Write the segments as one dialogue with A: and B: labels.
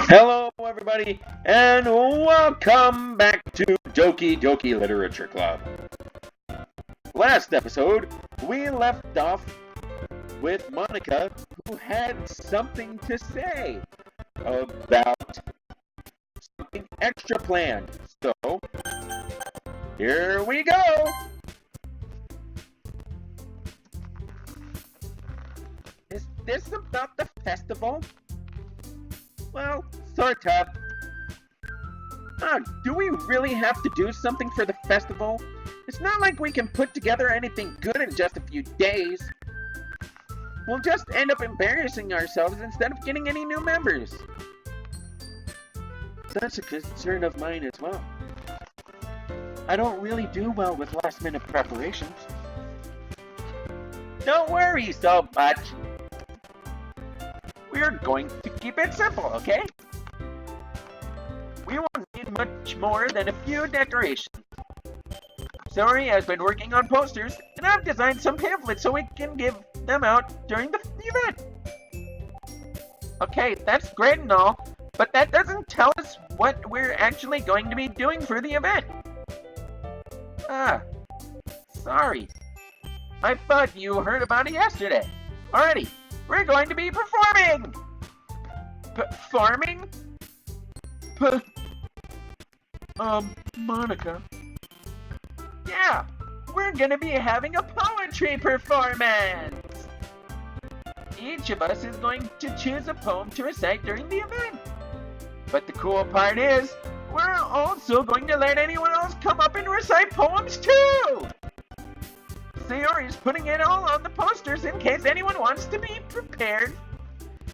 A: Hello, everybody, and welcome back to Doki Literature Club. Last episode, we left off with Monica, who had something to say about something extra planned. So, here we go! Is this about the festival? Well, sort of. Do we really have to do something for the festival? It's not like we can put together anything good in just a few days. We'll just end up embarrassing ourselves instead of getting any new members. That's a concern of mine as well. I don't really do well with last-minute preparations. Don't worry so much. We're going to keep it simple, okay? We won't need much more than a few decorations. Sori has been working on posters, and I've designed some pamphlets so we can give them out during the event. Okay, that's great and all, but that doesn't tell us what we're actually going to be doing for the event. Sorry. I thought you heard about it yesterday. Already, we're going to be performing! Performing? Monica. Yeah, we're gonna be having a poetry performance! Each of us is going to choose a poem to recite during the event. But the cool part is, we're also going to let anyone else come up and recite poems too! Sayori's putting it all on the posters in case anyone wants to be prepared.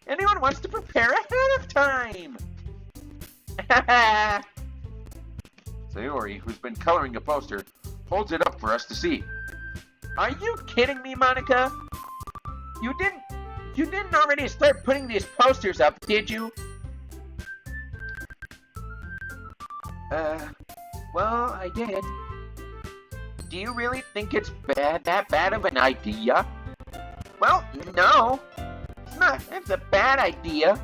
A: Anyone wants to prepare ahead of time! Sayori, who's been coloring a poster, holds it up for us to see. Are you kidding me, Monica? You didn't already start putting these posters up, did you? Well, I did. Do you really think it's that bad of an idea? Well, no. It's a bad idea.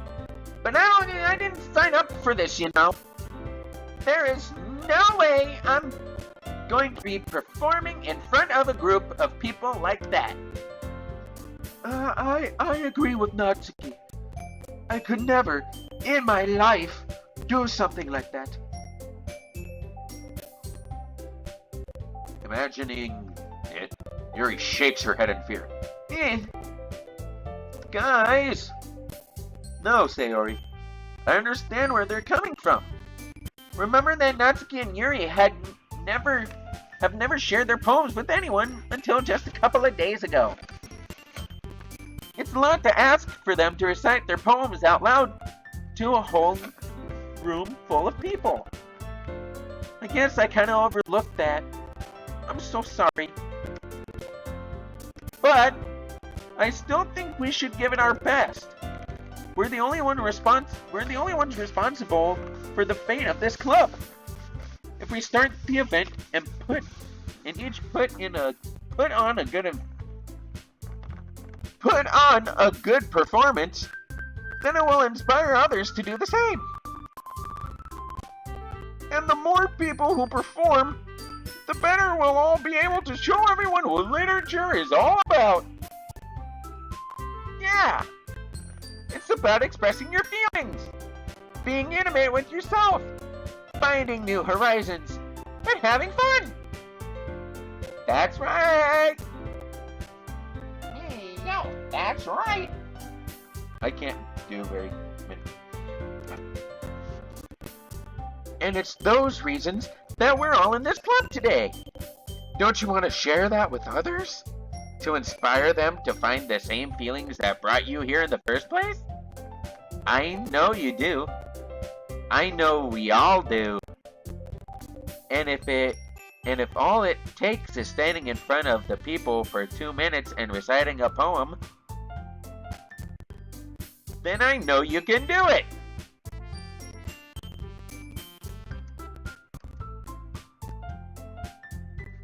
A: But I didn't sign up for this, you know. There is no way I'm going to be performing in front of a group of people like that. I agree with Natsuki. I could never, in my life, do something like that. Imagining it, Yuri shakes her head in fear. Guys! No, Sayori. I understand where they're coming from. Remember that Natsuki and Yuri have never shared their poems with anyone until just a couple of days ago. It's a lot to ask for them to recite their poems out loud to a whole room full of people. I guess I kind of overlooked that. I'm so sorry. But I still think we should give it our best. We're the only ones responsible for the fate of this club. If we start the event and each put on a good performance, then it will inspire others to do the same. And the more people who perform, the better we'll all be able to show everyone what literature is all about. Yeah, it's about expressing your feelings, being intimate with yourself, finding new horizons, and having fun. That's right. Yeah, that's right. I can't do very many. And it's those reasons that we're all in this club today. Don't you want to share that with others? To inspire them to find the same feelings that brought you here in the first place? I know you do. I know we all do. And if all it takes is standing in front of the people for 2 minutes and reciting a poem, then I know you can do it.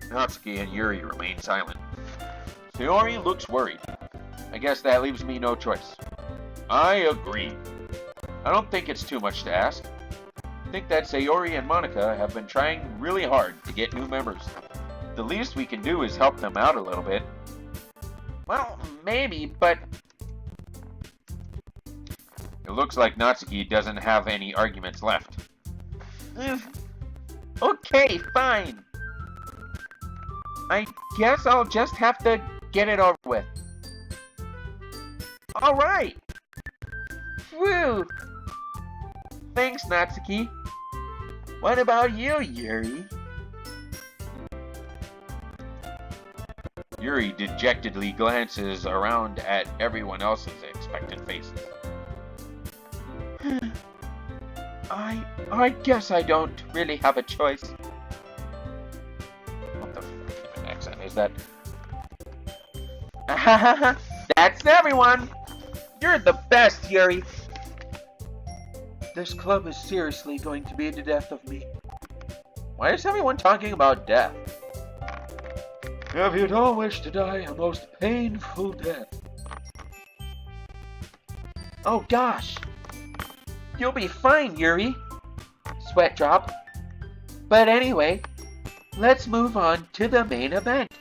A: Natsuki and Yuri remain silent. Sayori looks worried. I guess that leaves me no choice. I agree. I don't think it's too much to ask. I think that Sayori and Monica have been trying really hard to get new members. The least we can do is help them out a little bit. Well, maybe, but... It looks like Natsuki doesn't have any arguments left. Okay, fine. I guess I'll just have to get it over with. Alright! Whew! Thanks, Natsuki. What about you, Yuri? Yuri dejectedly glances around at everyone else's expectant faces. I guess I don't really have a choice. What the f***ing accent is that? That's everyone! You're the best, Yuri! This club is seriously going to be the death of me. Why is everyone talking about death? If you don't wish to die a most painful death. Oh gosh! You'll be fine, Yuri. Sweat drop. But anyway, let's move on to the main event.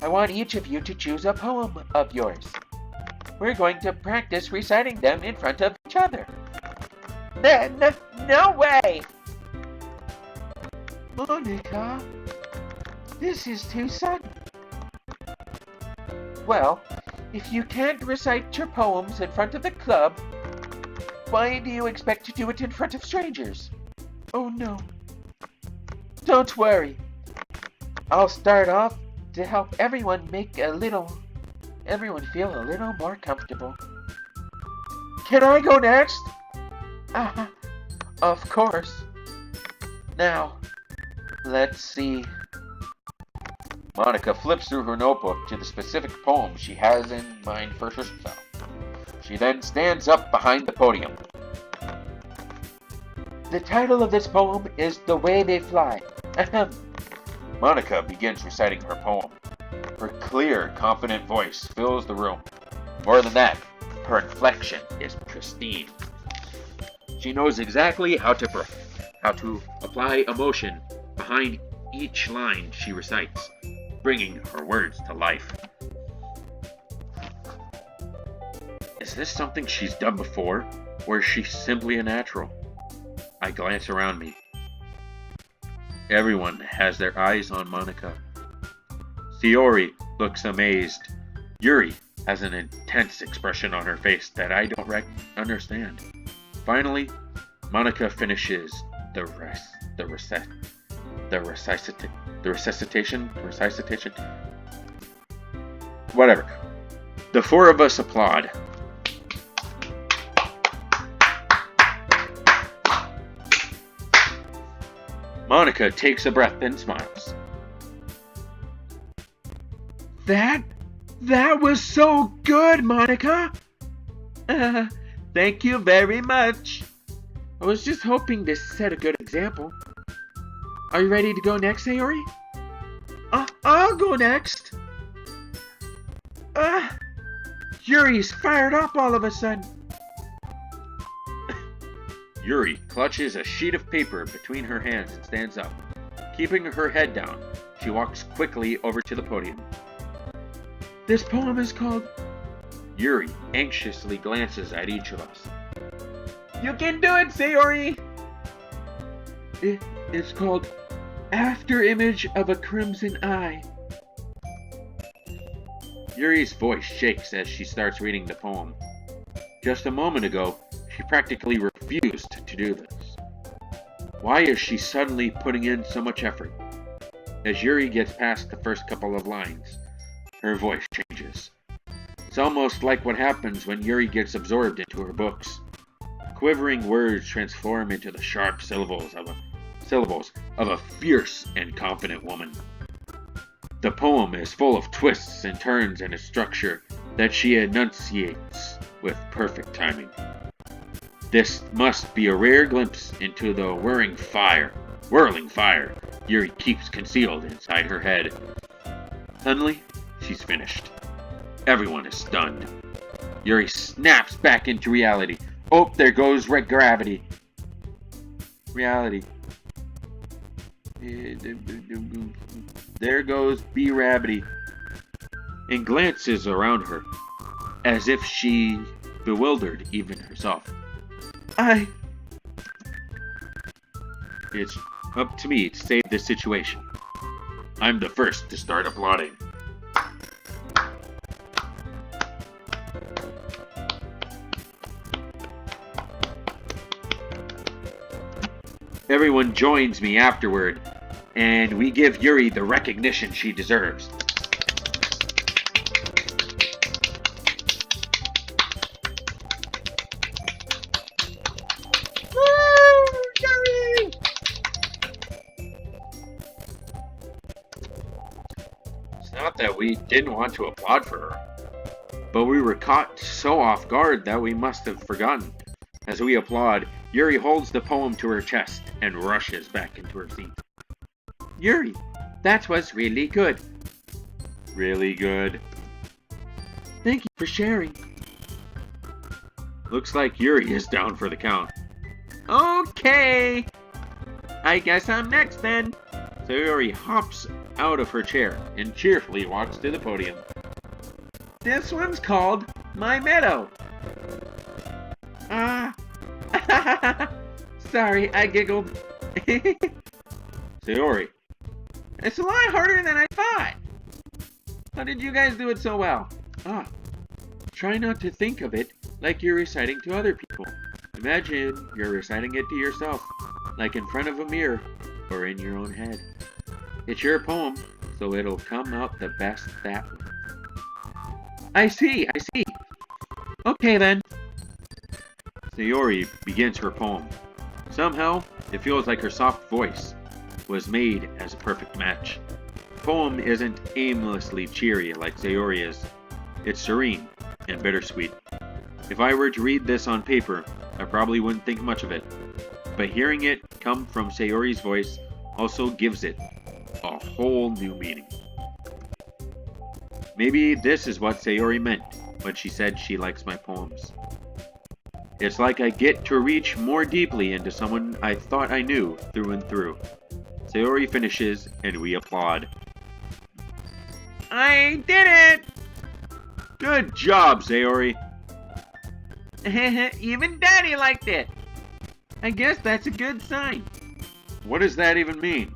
A: I want each of you to choose a poem of yours. We're going to practice reciting them in front of each other. No way! Monica, this is too sudden. Well, if you can't recite your poems in front of the club, why do you expect to do it in front of strangers? Oh no. Don't worry. I'll start off to help everyone feel a little more comfortable. Can I go next? Of course. Now, let's see. Monica flips through her notebook to the specific poem she has in mind for herself. She then stands up behind the podium. The title of this poem is The Way They Fly. Ahem. Monica begins reciting her poem. Her clear, confident voice fills the room. More than that, her inflection is pristine. She knows exactly how to apply emotion behind each line she recites, bringing her words to life. Is this something she's done before, or is she simply a natural? I glance around me. Everyone has their eyes on Monica. Sayori looks amazed. Yuri has an intense expression on her face that I don't understand. Finally, Monica finishes the recitation. Whatever. The four of us applaud. Monica takes a breath and smiles. That was so good, Monica! Thank you very much. I was just hoping to set a good example. Are you ready to go next, Sayori? I'll go next. Yuri's fired up all of a sudden. Yuri clutches a sheet of paper between her hands and stands up. Keeping her head down, she walks quickly over to the podium. This poem is called... Yuri anxiously glances at each of us. You can do it, Sayori! It's called After Image of a Crimson Eye. Yuri's voice shakes as she starts reading the poem. Just a moment ago, she practically refused to do this. Why is she suddenly putting in so much effort? As Yuri gets past the first couple of lines, her voice changes. It's almost like what happens when Yuri gets absorbed into her books. Quivering words transform into the sharp syllables of a fierce and confident woman. The poem is full of twists and turns in its structure that she enunciates with perfect timing. This must be a rare glimpse into the whirling fire Yuri keeps concealed inside her head. Suddenly, she's finished. Everyone is stunned. Yuri snaps back into reality. Oh, there goes gravity. Reality. There goes B-Rabity. And glances around her, as if she bewildered even herself. It's up to me to save this situation. I'm the first to start applauding. Everyone joins me afterward, and we give Yuri the recognition she deserves. Woo! Yuri! It's not that we didn't want to applaud for her, but we were caught so off guard that we must have forgotten. As we applaud, Yuri holds the poem to her chest and rushes back into her seat. Yuri, that was really good. Really good. Thank you for sharing. Looks like Yuri is down for the count. Okay. I guess I'm next then. So Yuri hops out of her chair and cheerfully walks to the podium. This one's called My Meadow. Sorry, I giggled. Sayori, it's a lot harder than I thought. How did you guys do it so well? Try not to think of it like you're reciting to other people. Imagine you're reciting it to yourself, like in front of a mirror or in your own head. It's your poem, so it'll come out the best that way. I see. Okay then. Sayori begins her poem. Somehow, it feels like her soft voice was made as a perfect match. The poem isn't aimlessly cheery like Sayori is. It's serene and bittersweet. If I were to read this on paper, I probably wouldn't think much of it. But hearing it come from Sayori's voice also gives it a whole new meaning. Maybe this is what Sayori meant when she said she likes my poems. It's like I get to reach more deeply into someone I thought I knew through and through. Sayori finishes, and we applaud. I did it! Good job, Sayori. Even Daddy liked it. I guess that's a good sign. What does that even mean?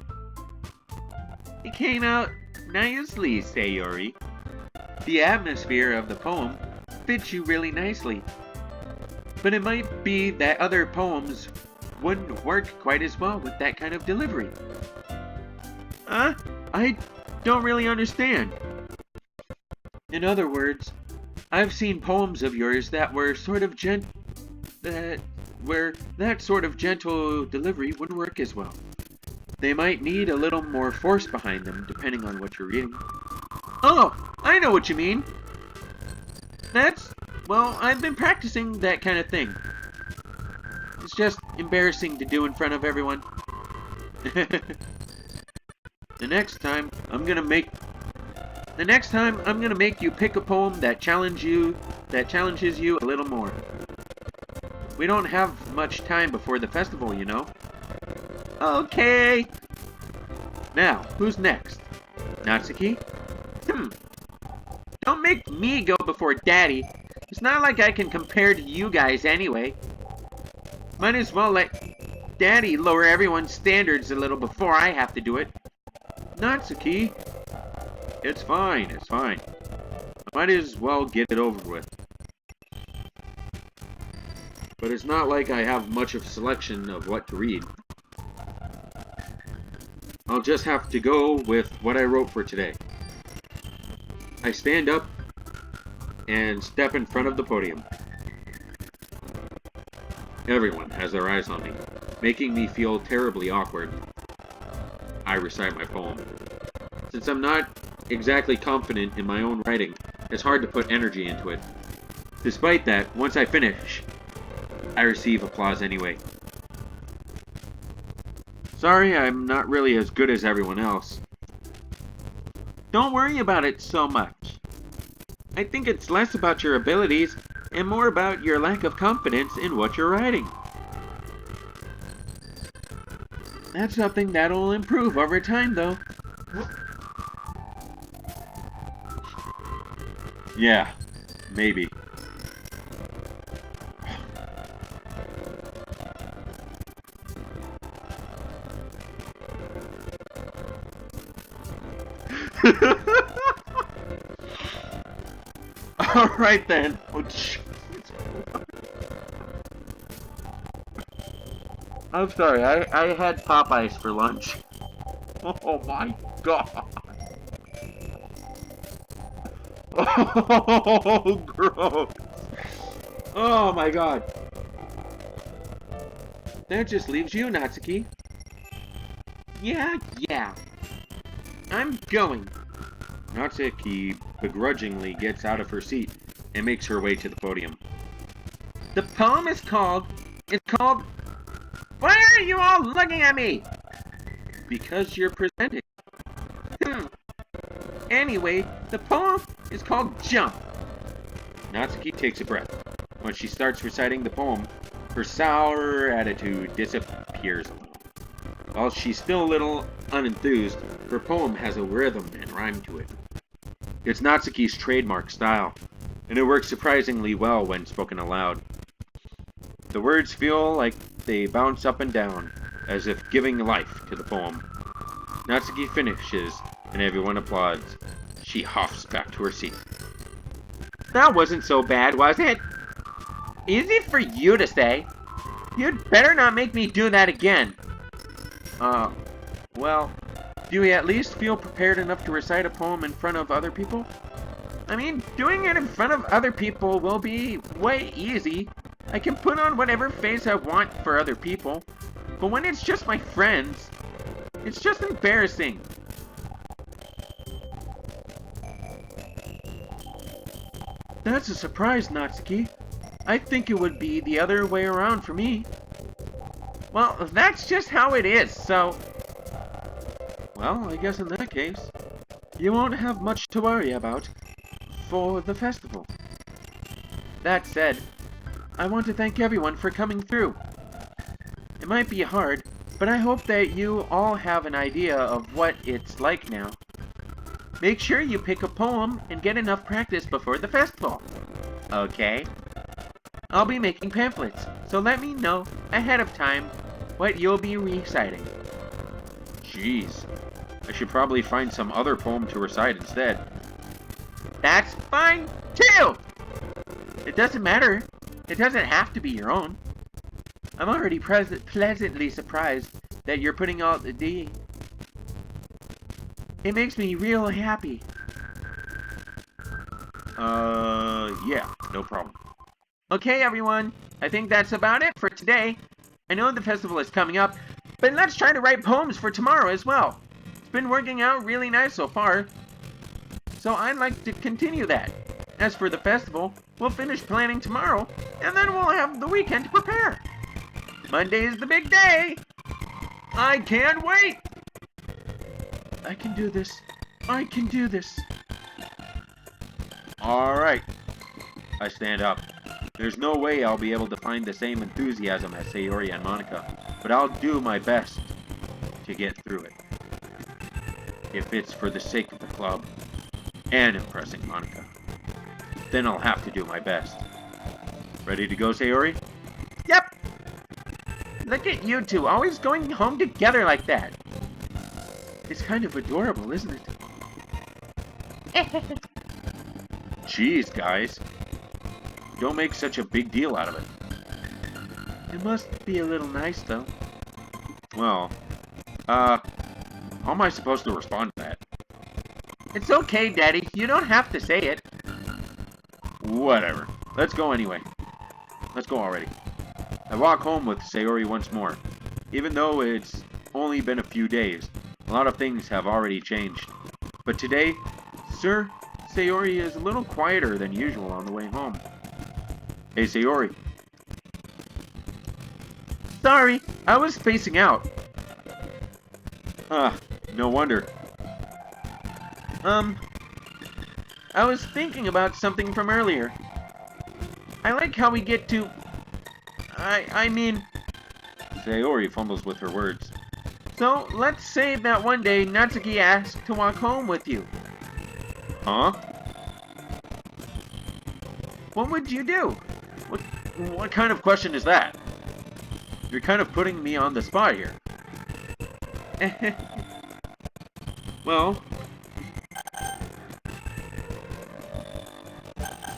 A: It came out nicely, Sayori. The atmosphere of the poem fits you really nicely. But it might be that other poems wouldn't work quite as well with that kind of delivery. I don't really understand. In other words, I've seen poems of yours that were sort of where that sort of gentle delivery wouldn't work as well. They might need a little more force behind them, depending on what you're reading. Oh, I know what you mean. Well, I've been practicing that kind of thing. It's just embarrassing to do in front of everyone. The next time, I'm gonna make you pick a poem that challenges you a little more. We don't have much time before the festival, you know. Okay. Now, who's next? Natsuki? Don't make me go before Daddy. It's not like I can compare to you guys anyway. Might as well let Daddy lower everyone's standards a little before I have to do it. Natsuki. It's fine. I might as well get it over with. But it's not like I have much of a selection of what to read. I'll just have to go with what I wrote for today. I stand up and step in front of the podium. Everyone has their eyes on me, making me feel terribly awkward. I recite my poem. Since I'm not exactly confident in my own writing, it's hard to put energy into it. Despite that, once I finish, I receive applause anyway. Sorry, I'm not really as good as everyone else. Don't worry about it so much. I think it's less about your abilities and more about your lack of confidence in what you're writing. That's something that'll improve over time, though. Yeah, maybe. Alright then. I'm sorry, I had Popeyes for lunch. Oh my god. Oh, gross. Oh my god. That just leaves you, Natsuki. Yeah. I'm going. Natsuki begrudgingly gets out of her seat and makes her way to the podium. The poem is called... Why are you all looking at me? Because you're presenting. Anyway, the poem is called Jump. Natsuki takes a breath. When she starts reciting the poem, her sour attitude disappears a little. While she's still a little unenthused, her poem has a rhythm and rhyme to it. It's Natsuki's trademark style, and it works surprisingly well when spoken aloud. The words feel like they bounce up and down, as if giving life to the poem. Natsuki finishes, and everyone applauds. She huffs back to her seat. That wasn't so bad, was it? Easy for you to say. You'd better not make me do that again. Well, do you at least feel prepared enough to recite a poem in front of other people? I mean, doing it in front of other people will be way easy. I can put on whatever face I want for other people. But when it's just my friends, it's just embarrassing. That's a surprise, Natsuki. I think it would be the other way around for me. Well, that's just how it is, so... Well, I guess in that case, you won't have much to worry about for the festival. That said, I want to thank everyone for coming through. It might be hard, but I hope that you all have an idea of what it's like now. Make sure you pick a poem and get enough practice before the festival. Okay? I'll be making pamphlets, so let me know ahead of time what you'll be reciting. Jeez, I should probably find some other poem to recite instead. That's fine, too! It doesn't matter. It doesn't have to be your own. I'm already pleasantly surprised that you're putting out the D. It makes me real happy. Yeah, no problem. Okay, everyone. I think that's about it for today. I know the festival is coming up, but let's try to write poems for tomorrow as well. It's been working out really nice so far, so I'd like to continue that. As for the festival, we'll finish planning tomorrow, and then we'll have the weekend to prepare. Monday is the big day. I can't wait. I can do this. I can do this. All right. I stand up. There's no way I'll be able to find the same enthusiasm as Sayori and Monica, but I'll do my best to get through it. If it's for the sake of the club and impressing Monica, then I'll have to do my best. Ready to go, Sayori? Yep! Look at you two, always going home together like that. It's kind of adorable, isn't it? Jeez, guys. Don't make such a big deal out of it. It must be a little nice, though. Well, how am I supposed to respond to that? It's okay, Daddy. You don't have to say it. Whatever. Let's go anyway. Let's go already. I walk home with Sayori once more. Even though it's only been a few days, a lot of things have already changed. But today, Sayori is a little quieter than usual on the way home. Hey, Sayori. Sorry, I was spacing out. No wonder. I was thinking about something from earlier. I like how we get to... I mean... Sayori fumbles with her words. So, let's say that one day Natsuki asked to walk home with you. Huh? What would you do? What kind of question is that? You're kind of putting me on the spot here. Well...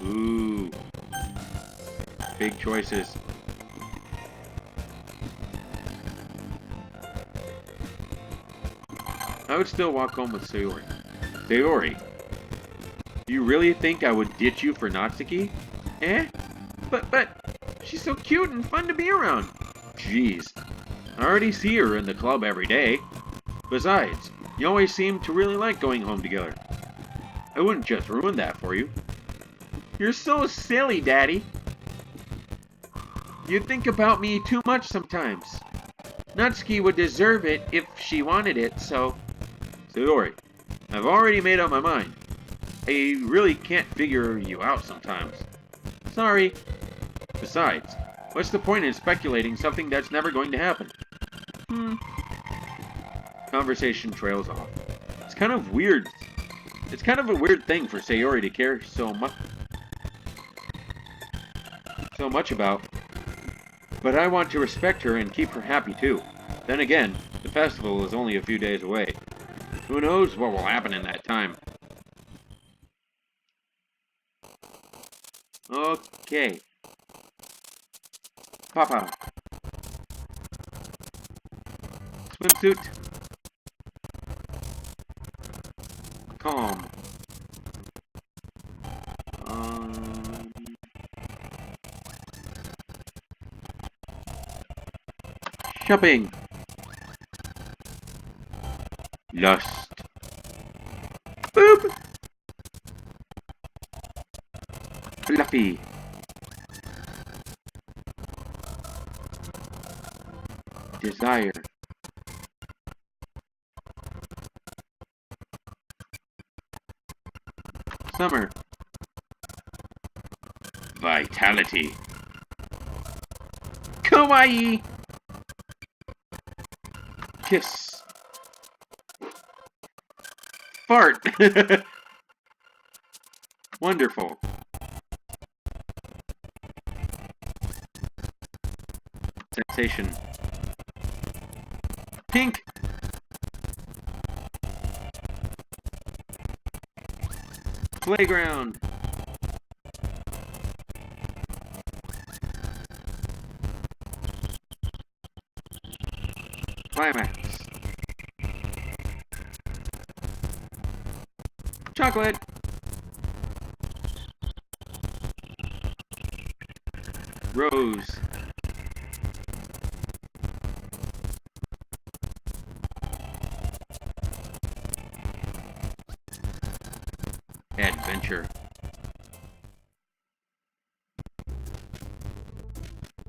A: Ooh. Big choices. I would still walk home with Sayori. Sayori, do you really think I would ditch you for Natsuki? Eh? But, she's so cute and fun to be around. Jeez. I already see her in the club every day. Besides, you always seem to really like going home together. I wouldn't just ruin that for you. You're so silly, Daddy. You think about me too much sometimes. Natsuki would deserve it if she wanted it, so... Sayori, I've already made up my mind. I really can't figure you out sometimes. Sorry. Besides, what's the point in speculating something that's never going to happen? Conversation trails off. It's kind of weird. It's kind of a weird thing for Sayori to care so much about. But I want to respect her and keep her happy too. Then again, the festival is only a few days away. Who knows what will happen in that time? Okay. Papa. Swimsuit. Calm. Shopping. Lust. Boop. Fluffy. Desire. Summer. Vitality. Kawaii. Kiss. Fart. Wonderful. Sensation. Pink. Playground. Climax. Chocolate. Rose. Adventure.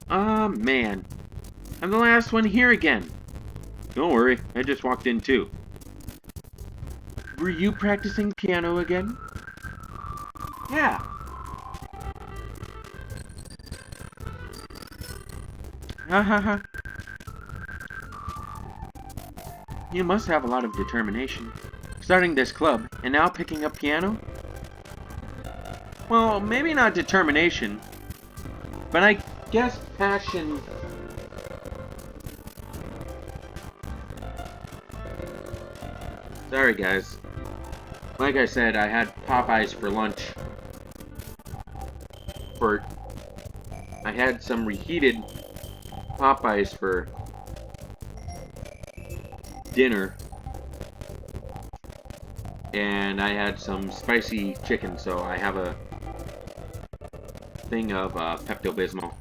A: Ah, man. I'm the last one here again. Don't worry, I just walked in too. Were you practicing piano again? Yeah. Ha ha ha. You must have a lot of determination. Starting this club, and now picking up piano? Well, maybe not determination, but I guess passion. Sorry guys. Like I said, I had Popeyes for lunch. I had some reheated Popeyes for dinner. And I had some spicy chicken, so I have a thing of Pepto-Bismol.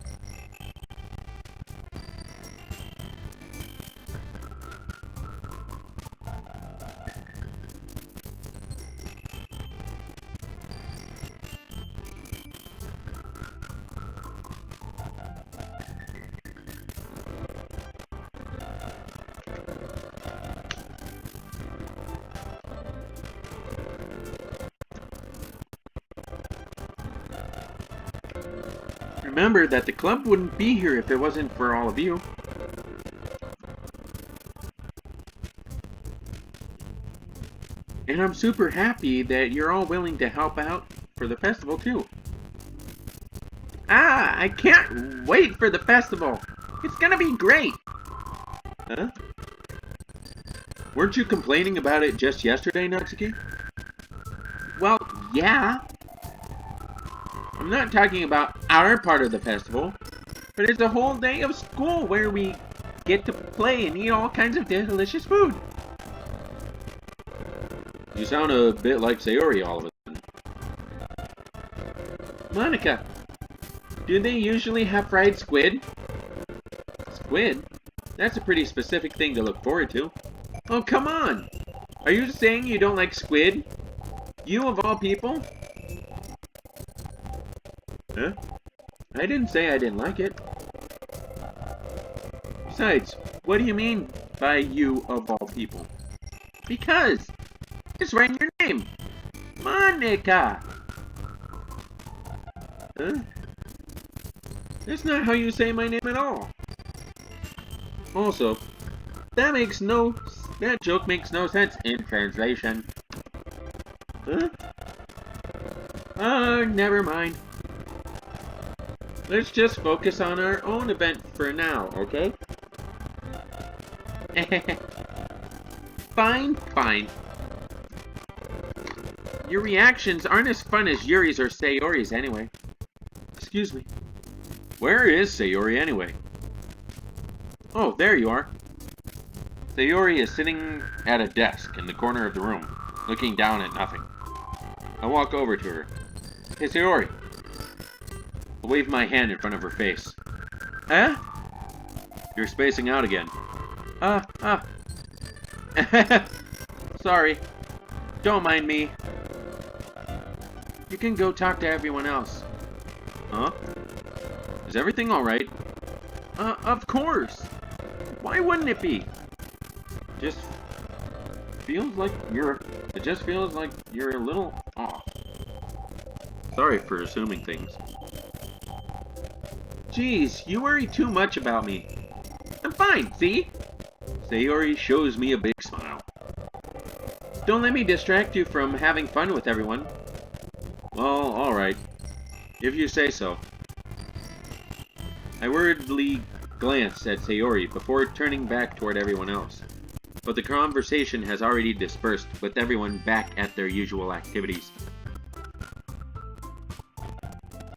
B: Remember that the club wouldn't be here if it wasn't for all of you. And I'm super happy that you're all willing to help out for the festival too. Ah, I can't wait for the festival. It's gonna be great. Huh? Weren't you complaining about it just yesterday, Natsuki? Well, yeah. I'm not talking about our part of the festival, but it's a whole day of school where we get to play and eat all kinds of delicious food. You sound a bit like Sayori all of a sudden. Monica, do they usually have fried squid? Squid? That's a pretty specific thing to look forward to. Oh, come on! Are you saying you don't like squid? You of all people? Huh? I didn't say I didn't like it. Besides, what do you mean by you of all people? Because it's right in your name. Monica! Huh? That's not how you say my name at all. Also, that joke makes no sense in translation. Huh? Oh, never mind. Let's just focus on our own event for now, okay? Fine, fine. Your reactions aren't as fun as Yuri's or Sayori's anyway. Excuse me. Where is Sayori anyway? Oh, there you are. Sayori is sitting at a desk in the corner of the room, looking down at nothing. I walk over to her. Hey, Sayori. I wave my hand in front of her face. Huh? You're spacing out again. Sorry. Don't mind me. You can go talk to everyone else. Huh? Is everything alright? Of course. Why wouldn't it be? It just feels like you're a little off. Sorry for assuming things. Jeez, you worry too much about me. I'm fine, see? Sayori shows me a big smile. Don't let me distract you from having fun with everyone. Well, alright. If you say so. I worriedly glanced at Sayori before turning back toward everyone else. But the conversation has already dispersed, with everyone back at their usual activities.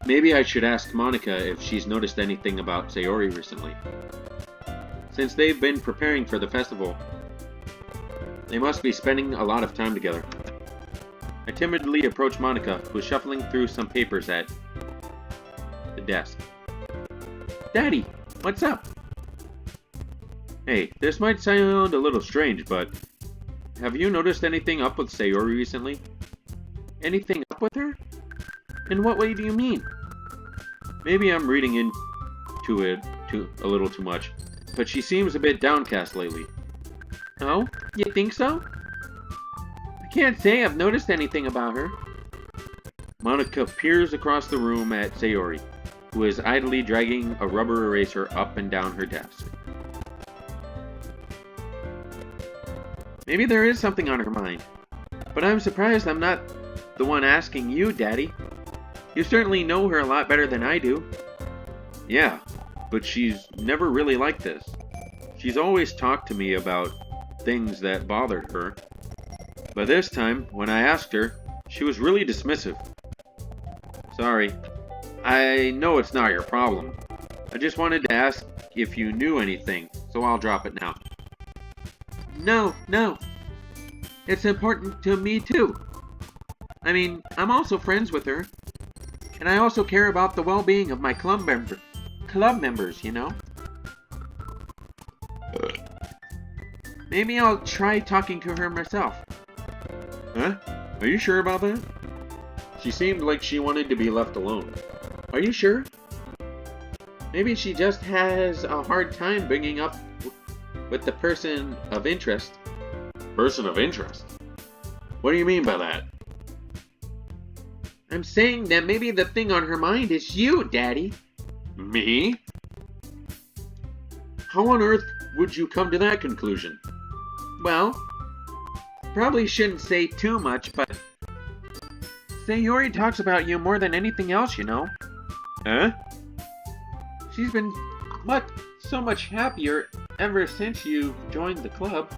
B: Maybe I should ask Monica if she's noticed anything about Sayori recently. Since they've been preparing for the festival, they must be spending a lot of time together. I timidly approach Monica, who's shuffling through some papers at the desk. Daddy, what's up? Hey, this might sound a little strange, but have you noticed anything up with Sayori recently? Anything up with her? In what way do you mean? Maybe I'm reading into it a little too much, but she seems a bit downcast lately. Oh? You think so? I can't say I've noticed anything about her. Monica peers across the room at Sayori, who is idly dragging a rubber eraser up and down her desk. Maybe there is something on her mind, but I'm surprised I'm not the one asking you, Daddy. You certainly know her a lot better than I do. Yeah, but she's never really like this. She's always talked to me about things that bothered her. But this time, when I asked her, she was really dismissive. Sorry. I know it's not your problem. I just wanted to ask if you knew anything, so I'll drop it now. No. It's important to me too. I mean, I'm also friends with her. And I also care about the well-being of my club members, you know? Maybe I'll try talking to her myself. Huh? Are you sure about that? She seemed like she wanted to be left alone. Are you sure? Maybe she just has a hard time bringing up with the person of interest. Person of interest? What do you mean by that? I'm saying that maybe the thing on her mind is you, Daddy. Me? How on earth would you come to that conclusion?
A: Well, probably shouldn't say too much, but Sayori talks about you more than anything else, you know.
B: Huh?
A: She's been so much happier ever since you joined the club.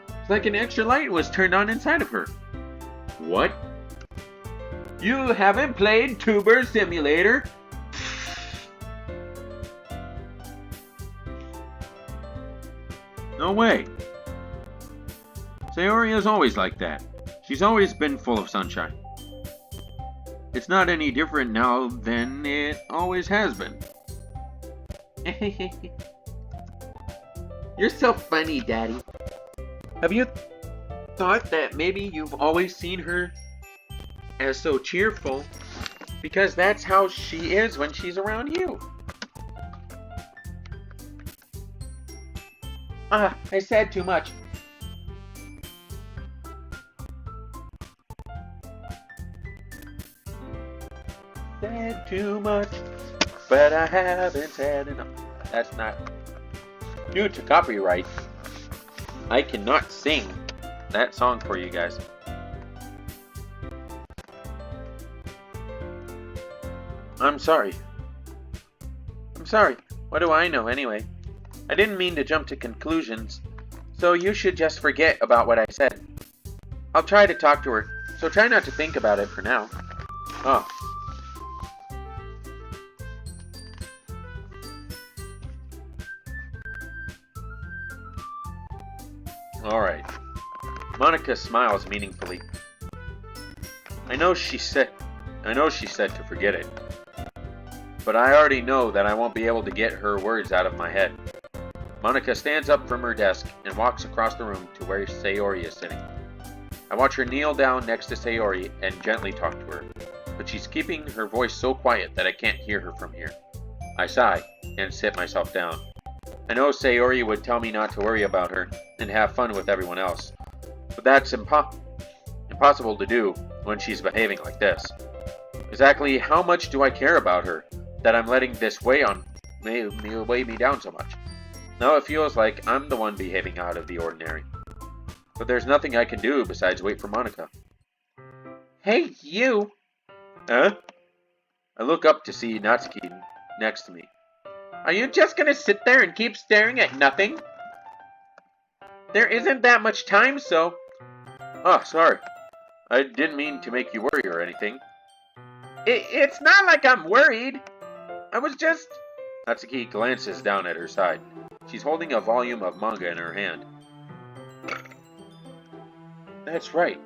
A: It's like an extra light was turned on inside of her.
B: What?
A: You haven't played Tuber Simulator?
B: No way. Sayori is always like that. She's always been full of sunshine. It's not any different now than it always has been.
A: You're so funny, Daddy. Have you thought that maybe you've always seen her as so cheerful because that's how she is when she's around you? I said too much. Said too much, but I haven't said enough. That's not due to copyright. I cannot sing that song for you guys. I'm sorry. What do I know anyway? I didn't mean to jump to conclusions, so you should just forget about what I said. I'll try to talk to her, so try not to think about it for now.
B: Oh.
A: Alright. Monica smiles meaningfully. I know she said to forget it. But I already know that I won't be able to get her words out of my head. Monica stands up from her desk and walks across the room to where Sayori is sitting. I watch her kneel down next to Sayori and gently talk to her, but she's keeping her voice so quiet that I can't hear her from here. I sigh and sit myself down. I know Sayori would tell me not to worry about her and have fun with everyone else, but that's impossible to do when she's behaving like this. Exactly how much do I care about her that I'm letting this weigh me down so much? Now it feels like I'm the one behaving out of the ordinary. But there's nothing I can do besides wait for Monica. Hey, you! Huh? I look up to see Natsuki next to me. Are you just gonna sit there and keep staring at nothing? There isn't that much time, so... Oh, sorry. I didn't mean to make you worry or anything. It's not like I'm worried. I was just... Natsuki glances down at her side. She's holding a volume of manga in her hand. That's right.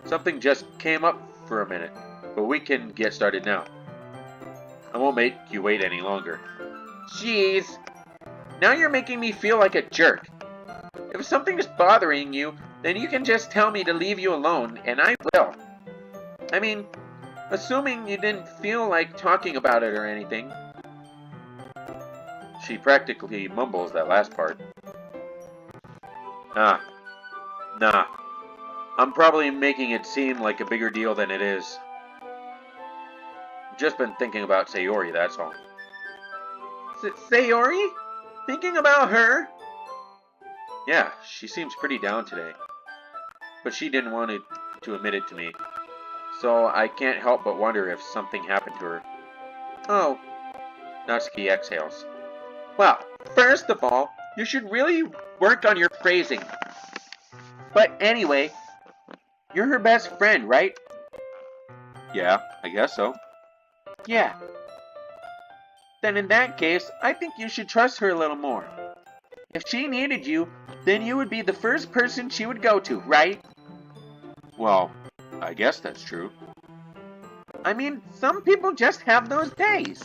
A: Something just came up for a minute, but we can get started now. I won't make you wait any longer. Jeez. Now you're making me feel like a jerk. If something is bothering you, then you can just tell me to leave you alone, and I will. I mean, assuming you didn't feel like talking about it or anything. She practically mumbles that last part. Nah. I'm probably making it seem like a bigger deal than it is. I've just been thinking about Sayori, that's all. Sayori? Thinking about her? Yeah, she seems pretty down today. But she didn't want to admit it to me. So I can't help but wonder if something happened to her. Oh. Natsuki exhales. Well, first of all, you should really work on your phrasing. But anyway, you're her best friend, right?
B: Yeah, I guess so.
A: Yeah. Then in that case, I think you should trust her a little more. If she needed you, then you would be the first person she would go to, right?
B: Well, I guess that's true.
A: I mean, some people just have those days.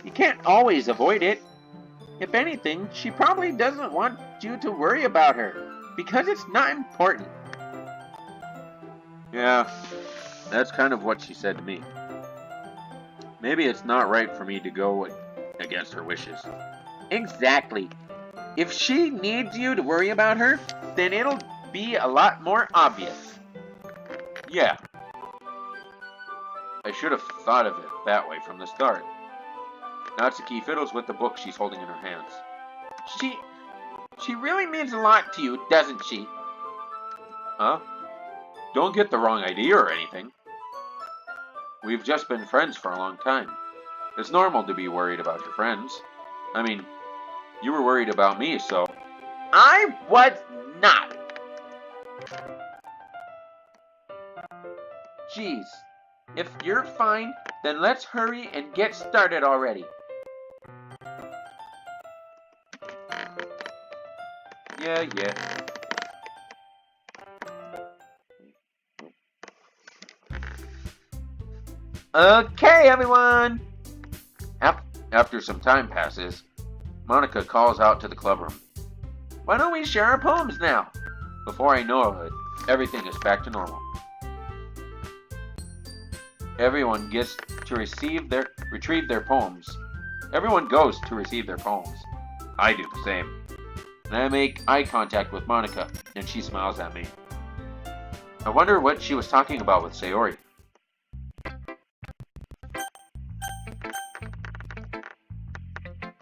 A: You can't always avoid it. If anything, she probably doesn't want you to worry about her, because it's not important.
B: Yeah, that's kind of what she said to me. Maybe it's not right for me to go against her wishes.
A: Exactly. If she needs you to worry about her, then it'll be a lot more obvious.
B: Yeah. I should have thought of it that way from the start. Natsuki fiddles with the book she's holding in her hands.
A: She really means a lot to you, doesn't she?
B: Huh? Don't get the wrong idea or anything. We've just been friends for a long time. It's normal to be worried about your friends. I mean, you were worried about me, so...
A: I was not. Jeez. If you're fine, then let's hurry and get started already.
B: Yeah.
A: Okay, everyone.
B: After some time passes, Monica calls out to the club room.
A: Why don't we share our poems now?
B: Before I know it, everything is back to normal. Everyone gets to retrieve their poems. Everyone goes to receive their poems. I do the same. And I make eye contact with Monica, and she smiles at me. I wonder what she was talking about with Sayori.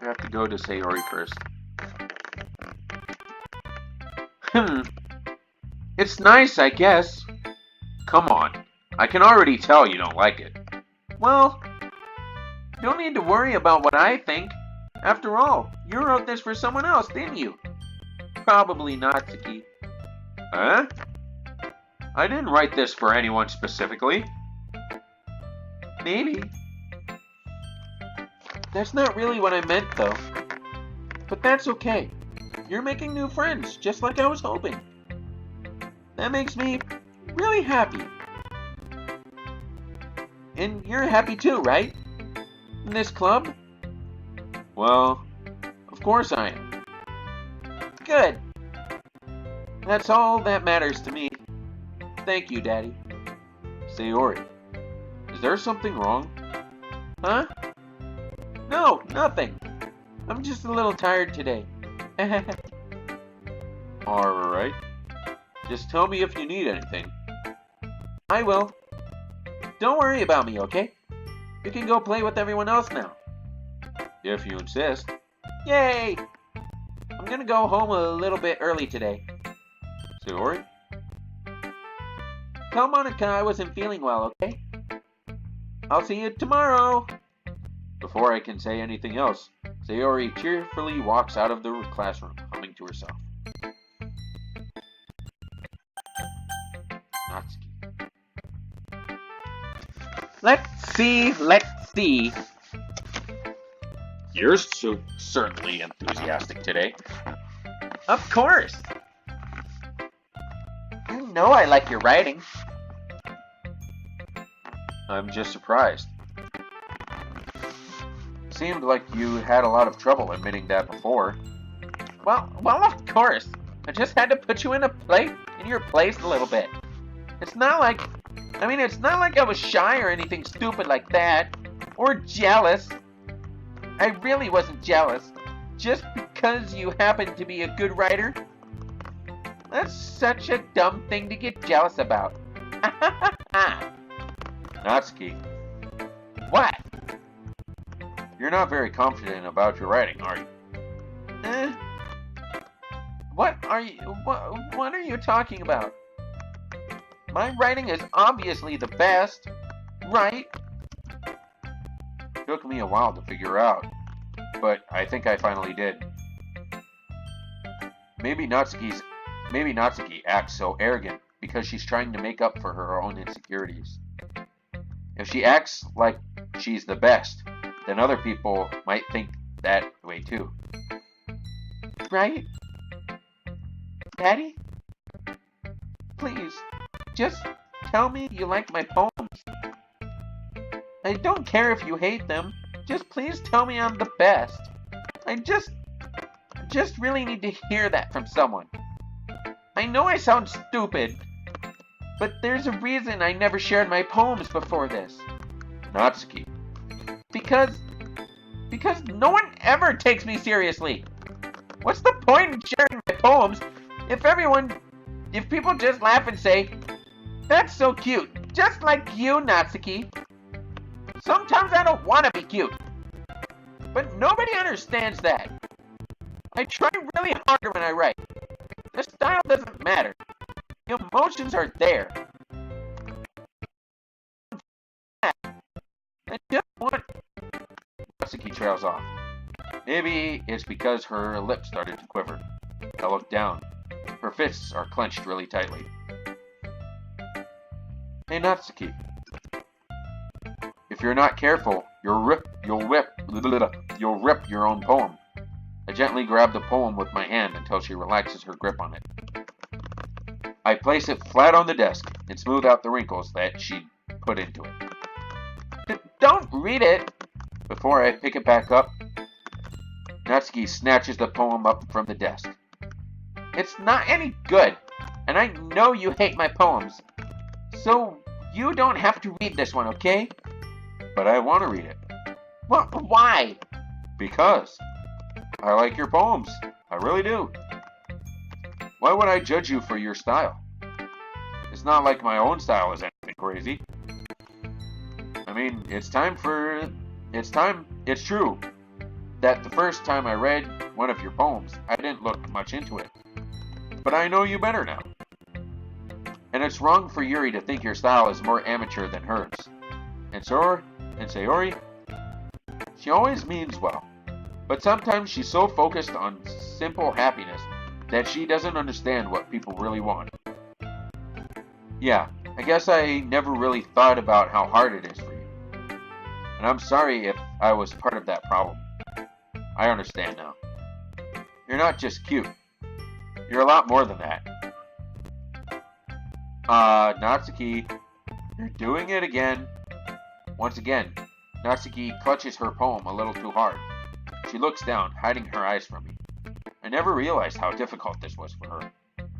B: I have to go to Sayori first. It's nice, I guess. Come on. I can already tell you don't like it.
A: Well, you don't need to worry about what I think. After all, you wrote this for someone else, didn't you? Probably Natsuki.
B: Huh? I didn't write this for anyone specifically.
A: Maybe. That's not really what I meant, though. But that's okay. You're making new friends, just like I was hoping. That makes me really happy. And you're happy too, right? In this club?
B: Well, of course I am.
A: Good. That's all that matters to me. Thank you, Daddy.
B: Sayori, is there something wrong?
A: Huh? No, nothing. I'm just a little tired today.
B: Alright. Just tell me if you need anything.
A: I will. Don't worry about me, okay? You can go play with everyone else now.
B: If you insist.
A: Yay! I'm gonna go home a little bit early today.
B: Sayori?
A: Tell Monica I wasn't feeling well, okay? I'll see you tomorrow.
B: Before I can say anything else, Sayori cheerfully walks out of the classroom, humming to herself. Natsuki.
A: Let's see.
B: You're certainly enthusiastic today.
A: Of course. You know I like your writing.
B: I'm just surprised. Seemed like you had a lot of trouble admitting that before.
A: Well, of course. I just had to put you in your place a little bit. It's not like I was shy or anything stupid like that. Or jealous. I really wasn't jealous. Just because you happen to be a good writer. That's such a dumb thing to get jealous about.
B: Natsuki,
A: What?
B: you're not very confident about your writing, are you?
A: What are you talking about? My writing is obviously the best, right?
B: Took me a while to figure out, but I think I finally did. Maybe Natsuki acts so arrogant because she's trying to make up for her own insecurities. If she acts like she's the best, then other people might think that way too.
A: Right? Daddy? Please, just tell me you like my poems. I don't care if you hate them. Just please tell me I'm the best. I just really need to hear that from someone. I know I sound stupid, but there's a reason I never shared my poems before this.
B: Natsuki,
A: Because no one ever takes me seriously. What's the point in sharing my poems if people just laugh and say, "That's so cute, just like you, Natsuki." Sometimes I don't want to be cute. But nobody understands that. I try really hard when I write. The style doesn't matter. The emotions are there. I just want... Natsuki trails off. Maybe it's because her lips started to quiver. I look down. Her fists are clenched really tightly. Hey Natsuki. If you're not careful, you'll rip your own poem. I gently grab the poem with my hand until she relaxes her grip on it. I place it flat on the desk and smooth out the wrinkles that she'd put into it. Don't read it! Before I pick it back up, Natsuki snatches the poem up from the desk. It's not any good, and I know you hate my poems. So you don't have to read this one, okay? But I want to read it. Well, why? Because I like your poems. I really do. Why would I judge you for your style? It's not like my own style is anything crazy. I mean, it's true that the first time I read one of your poems, I didn't look much into it. But I know you better now. And it's wrong for Yuri to think your style is more amateur than hers. And Sayori, she always means well. But sometimes she's so focused on simple happiness that she doesn't understand what people really want. Yeah, I guess I never really thought about how hard it is for you. And I'm sorry if I was part of that problem. I understand now. You're not just cute. You're a lot more than that. Natsuki, you're doing it again. Once again, Natsuki clutches her poem a little too hard. She looks down, hiding her eyes from me. I never realized how difficult this was for her.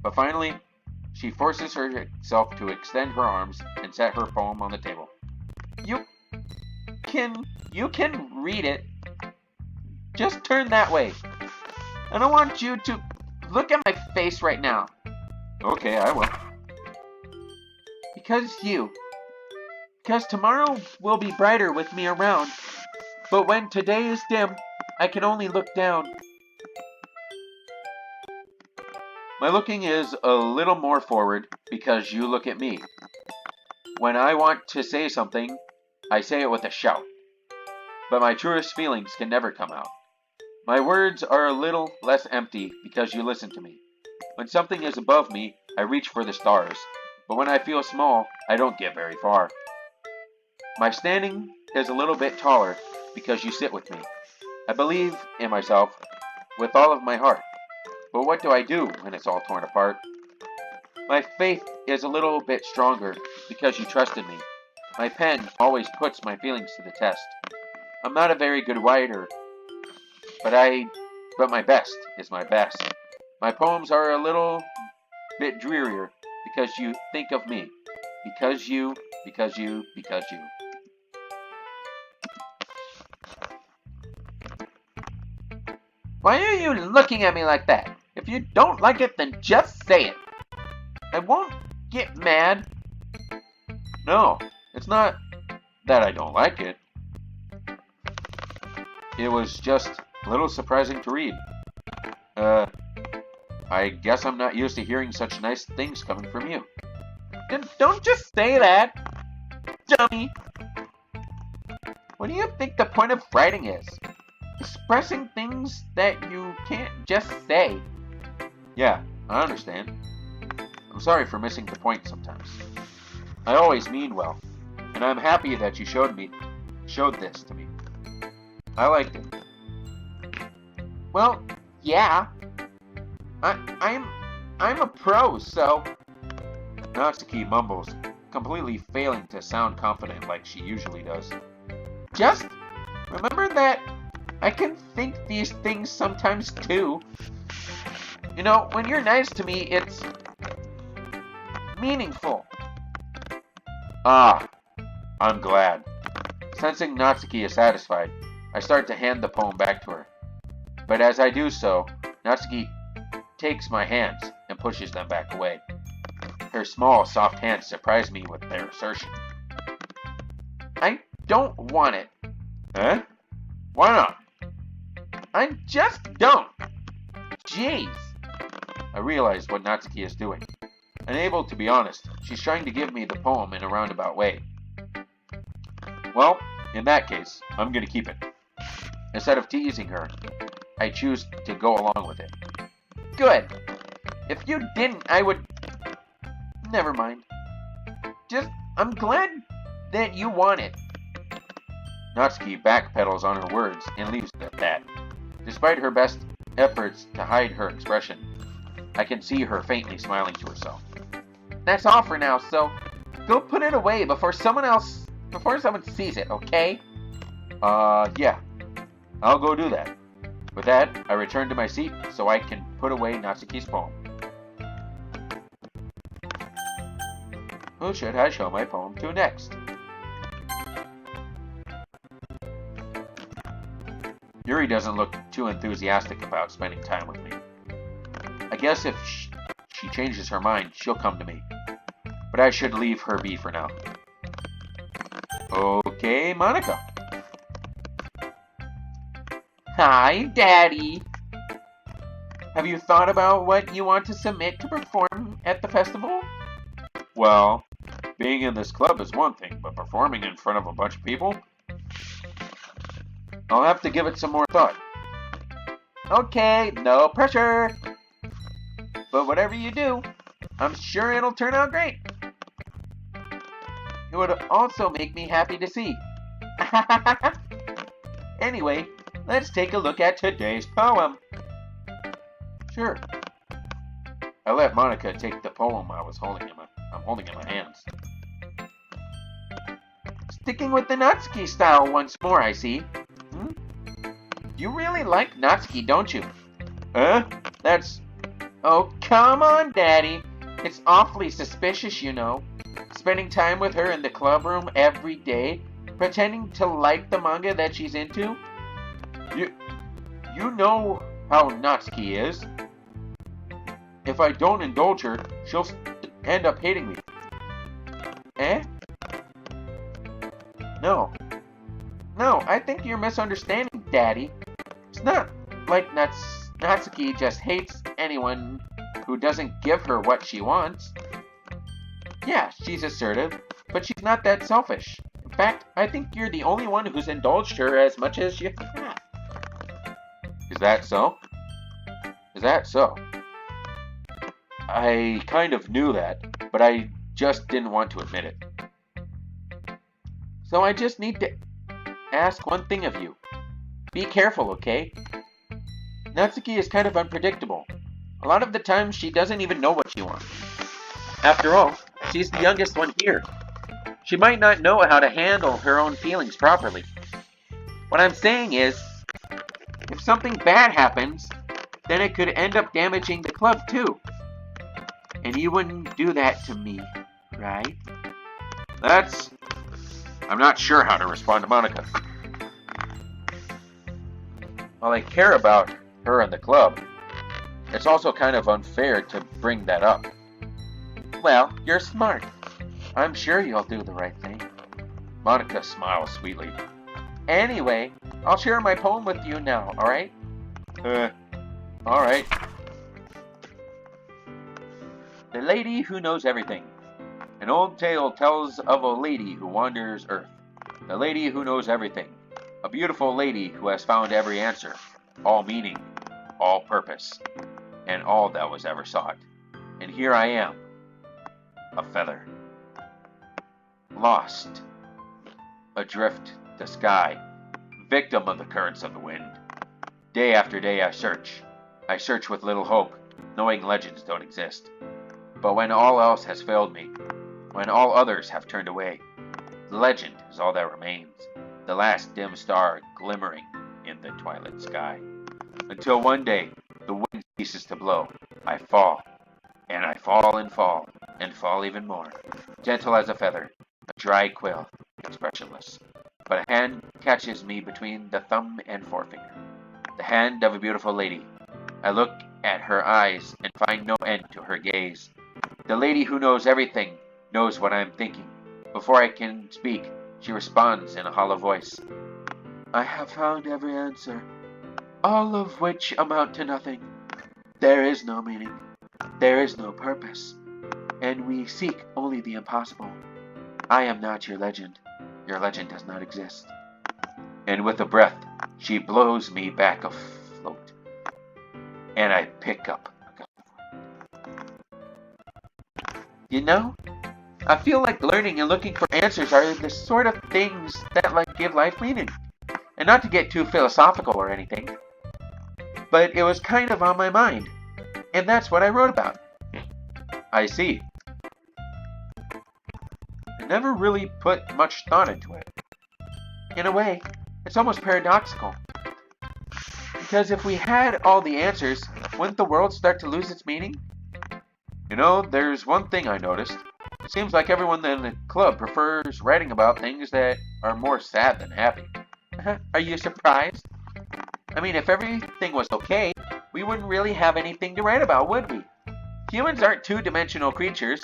A: But finally, she forces herself to extend her arms and set her poem on the table. You can read it. Just turn that way. I don't want you to look at my face right now. Okay, I will. Because tomorrow will be brighter with me around. But when today is dim, I can only look down. My looking is a little more forward because you look at me. When I want to say something, I say it with a shout. But my truest feelings can never come out. My words are a little less empty because you listen to me. When something is above me, I reach for the stars. But when I feel small, I don't get very far. My standing is a little bit taller because you sit with me. I believe in myself with all of my heart. But what do I do when it's all torn apart? My faith is a little bit stronger because you trusted me. My pen always puts my feelings to the test. I'm not a very good writer, but my best is my best. My poems are a little bit drearier because you think of me. Because you. Why are you looking at me like that? If you don't like it, then just say it. I won't get mad. No, it's not that I don't like it. It was just a little surprising to read. I guess I'm not used to hearing such nice things coming from you. Don't just say that, dummy. What do you think the point of writing is? Expressing things that you can't just say. Yeah, I understand. I'm sorry for missing the point sometimes. I always mean well, and I'm happy that you showed this to me. I liked it. Well, yeah. I'm a pro, so... Natsuki mumbles, completely failing to sound confident like she usually does. Just remember that I can think these things sometimes too. You know, when you're nice to me, it's meaningful. Ah, I'm glad. Sensing Natsuki is satisfied, I start to hand the poem back to her. But as I do so, Natsuki takes my hands and pushes them back away. Her small, soft hands surprise me with their assertion. don't want it. Huh? Why not? I just don't. Jeez. I realize what Natsuki is doing. Unable to be honest, she's trying to give me the poem in a roundabout way. Well, in that case, I'm gonna keep it. Instead of teasing her, I choose to go along with it. Good. If you didn't, I would... Never mind. I'm glad that you want it. Natsuki backpedals on her words and leaves it at that. Despite her best efforts to hide her expression, I can see her faintly smiling to herself. That's all for now, so go put it away before someone sees it, okay? Yeah. I'll go do that. With that, I return to my seat so I can put away Natsuki's poem. Who should I show my poem to next? Yuri doesn't look too enthusiastic about spending time with me. I guess if she changes her mind, she'll come to me. But I should leave her be for now. Okay, Monica. Hi, Daddy. Have you thought about what you want to submit to perform at the festival? Well, being in this club is one thing, but performing in front of a bunch of people? I'll have to give it some more thought. Okay, no pressure. But whatever you do, I'm sure it'll turn out great. It would also make me happy to see. Anyway, let's take a look at today's poem. Sure. I let Monica take the poem I'm holding in my hands. Sticking with the Natsuki style once more, I see. You really like Natsuki, don't you? Huh? Oh, come on, Daddy. It's awfully suspicious, you know. Spending time with her in the club room every day, pretending to like the manga that she's into. You know how Natsuki is. If I don't indulge her, she'll end up hating me. Eh? No, I think you're misunderstanding, Daddy. It's not like Natsuki just hates anyone who doesn't give her what she wants. Yeah, she's assertive, but she's not that selfish. In fact, I think you're the only one who's indulged her as much as you have. Is that so? I kind of knew that, but I just didn't want to admit it. So I just need to ask one thing of you. Be careful, okay? Natsuki is kind of unpredictable. A lot of the time, she doesn't even know what she wants. After all, she's the youngest one here. She might not know how to handle her own feelings properly. What I'm saying is, if something bad happens, then it could end up damaging the club too. And you wouldn't do that to me, right? I'm not sure how to respond to Monica. While I care about her and the club, it's also kind of unfair to bring that up. Well, you're smart. I'm sure you'll do the right thing. Monica smiles sweetly. Anyway, I'll share my poem with you now, alright? Alright. The Lady Who Knows Everything. An old tale tells of a lady who wanders Earth. The lady who knows everything. A beautiful lady who has found every answer, all meaning, all purpose, and all that was ever sought. And here I am, a feather. Lost, adrift the sky, victim of the currents of the wind. Day after day I search with little hope, knowing legends don't exist. But when all else has failed me, when all others have turned away, the legend is all that remains, the last dim star glimmering in the twilight sky. Until one day, the wind ceases to blow, I fall, and I fall and fall, and fall even more, gentle as a feather, a dry quill, expressionless. But a hand catches me between the thumb and forefinger, the hand of a beautiful lady. I look at her eyes and find no end to her gaze. The lady who knows everything knows what I am thinking. Before I can speak, She responds in a hollow voice. I have found every answer, all of which amount to nothing. There is no meaning, there is no purpose, and we seek only the impossible. I am not your legend. Your legend does not exist. And with a breath, she blows me back afloat, and I pick up. You know, I feel like learning and looking for answers are the sort of things that like give life meaning. And not to get too philosophical or anything, but it was kind of on my mind, and that's what I wrote about. I see. I never really put much thought into it. In a way, it's almost paradoxical. Because if we had all the answers, wouldn't the world start to lose its meaning? You know, there's one thing I noticed. It seems like everyone in the club prefers writing about things that are more sad than happy. Are you surprised? I mean, if everything was okay, we wouldn't really have anything to write about, would we? Humans aren't two-dimensional creatures.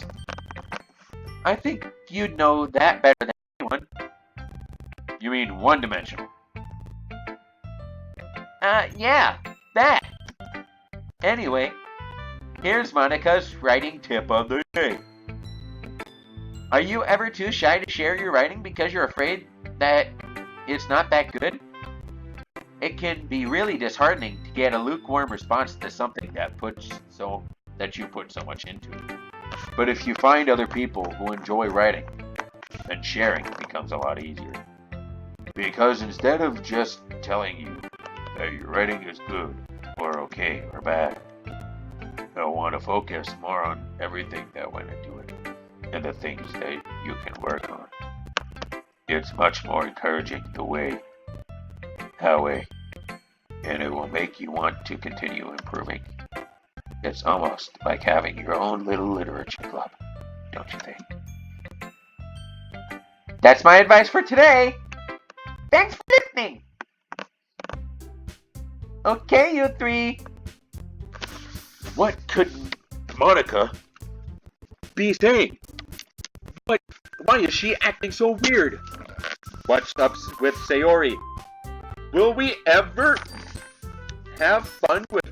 A: I think you'd know that better than anyone. You mean one-dimensional? Yeah, that. Anyway, here's Monica's writing tip of the day. Are you ever too shy to share your writing because you're afraid that it's not that good? It can be really disheartening to get a lukewarm response to something that you put so much into. But if you find other people who enjoy writing, then sharing becomes a lot easier. Because instead of just telling you that your writing is good, or okay, or bad, I want to focus more on everything that went into it, and the things that you can work on. It's much more encouraging and it will make you want to continue improving. It's almost like having your own little literature club, don't you think? That's my advice for today. Thanks for listening. Okay, you three.
B: What could Monica be saying? But why is she acting so weird? What's up with Sayori? Will we ever have fun with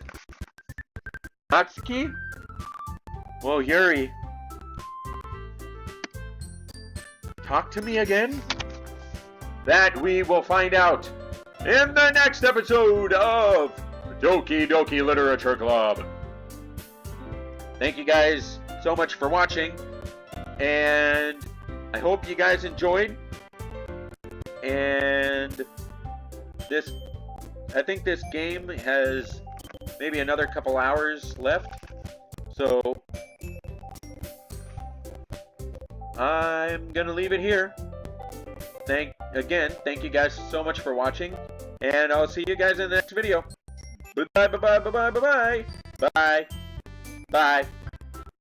B: Natsuki? Well, Yuri, talk to me again? That we will find out in the next episode of Doki Doki Literature Club. Thank you guys so much for watching, and I hope you guys enjoyed. And I think this game has maybe another couple hours left, so I'm gonna leave it here. Thank you guys so much for watching, and I'll see you guys in the next video. Bye bye bye bye bye bye bye bye bye.